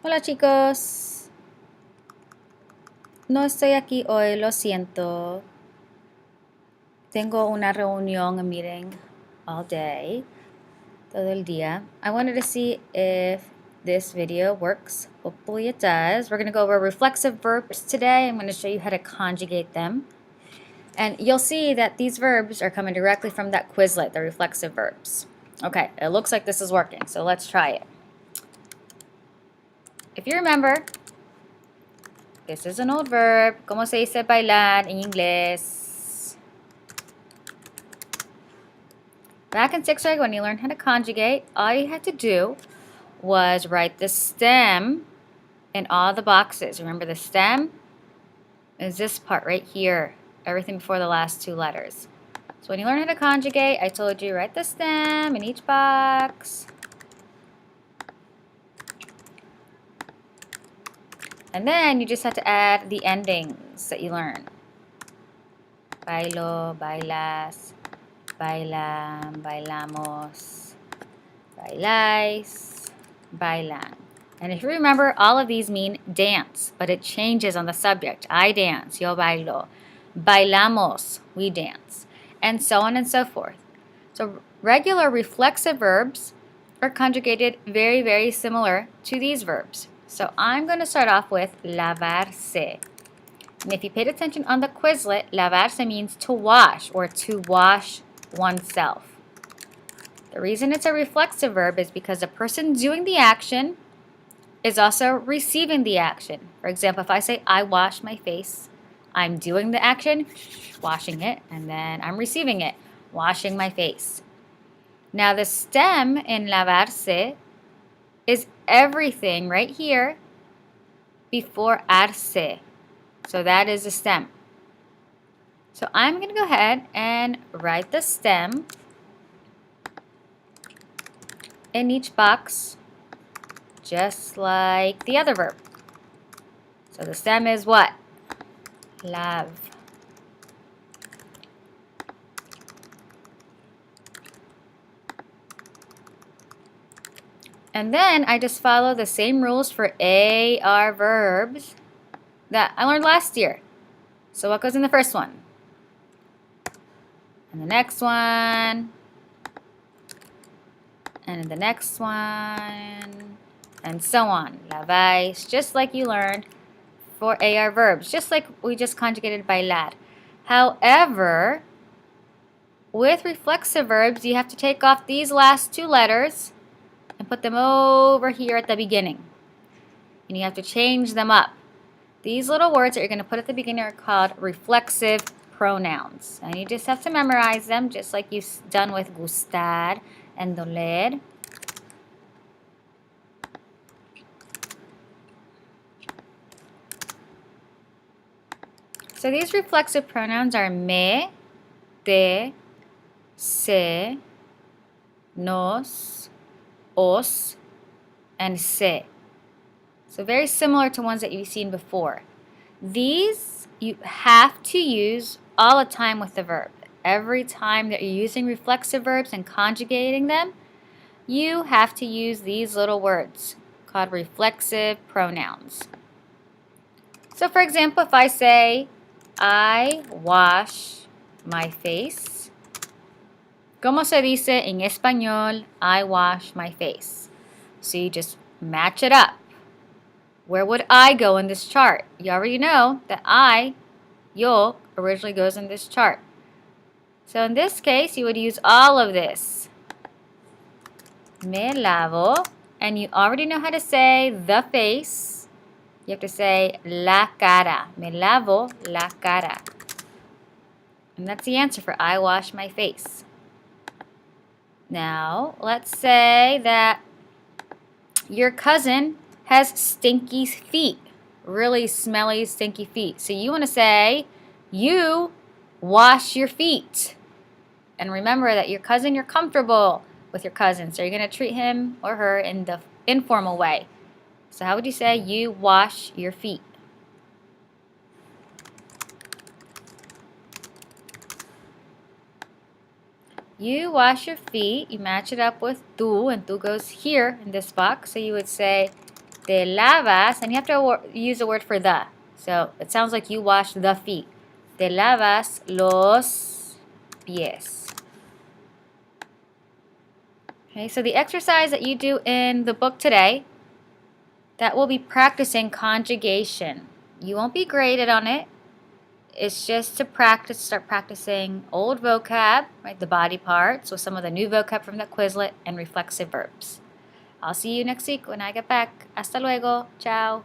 Hola chicos, no estoy aquí hoy, lo siento. Tengo una reunión, a meeting all day, todo el día. I wanted to see if this video works. Hopefully it does. We're going to go over reflexive verbs today. I'm going to show you how to conjugate them. And you'll see that these verbs are coming directly from that Quizlet, the reflexive verbs. Okay, it looks like this is working, so let's try it. If you remember, this is an old verb. ¿Cómo se dice bailar en inglés? Back in 6th grade, when you learned how to conjugate, all you had to do was write the stem in all the boxes. Remember, the stem is this part right here, everything before the last two letters. So when you learn how to conjugate, I told you write the stem in each box. And then you just have to add the endings that you learn. Bailo, bailas, bailan, bailamos, bailais, bailan. And if you remember, all of these mean dance, but it changes on the subject. I dance, yo bailo. Bailamos, we dance. And so on and so forth. So regular reflexive verbs are conjugated very, very similar to these verbs. So I'm going to start off with lavarse. And if you paid attention on the Quizlet, lavarse means to wash or to wash oneself. The reason it's a reflexive verb is because the person doing the action is also receiving the action. For example, if I say, I wash my face, I'm doing the action, washing it, and then I'm receiving it, washing my face. Now the stem in lavarse is everything right here before arse. So that is the stem. So I'm going to go ahead and write the stem in each box, just like the other verb. So the stem is what? Lav. And then I just follow the same rules for AR verbs that I learned last year. So what goes in the first one? And the next one. And the next one. And so on. Lavais, just like you learned for AR verbs, just like we just conjugated bailar. However, with reflexive verbs, you have to take off these last two letters and put them over here at the beginning. And you have to change them up. These little words that you're going to put at the beginning are called reflexive pronouns. And you just have to memorize them, just like you've done with gustar and doler. So these reflexive pronouns are me, te, se, nos, os, and se. So very similar to ones that you've seen before. These you have to use all the time with the verb. Every time that you're using reflexive verbs and conjugating them, you have to use these little words called reflexive pronouns. So for example, if I say, I wash my face. ¿Cómo se dice en español, I wash my face? So you just match it up. Where would I go in this chart? You already know that yo, originally goes in this chart. So in this case, you would use all of this. Me lavo. And you already know how to say the face. You have to say la cara. Me lavo la cara. And that's the answer for I wash my face. Now, let's say that your cousin has stinky feet. Really smelly, stinky feet. So you want to say, you wash your feet. And remember that your cousin, you're comfortable with your cousin. So you're going to treat him or her in the informal way. So how would you say, you wash your feet? You wash your feet. You match it up with tú, and tú goes here in this box. So you would say, Te lavas, and you have to use a word for the. So it sounds like you wash the feet. Te lavas los pies. Okay, so the exercise that you do in the book today, that will be practicing conjugation. You won't be graded on it. It's just to practice, start practicing old vocab, right, the body parts, with some of the new vocab from that Quizlet, and reflexive verbs. I'll see you next week when I get back. Hasta luego. Ciao.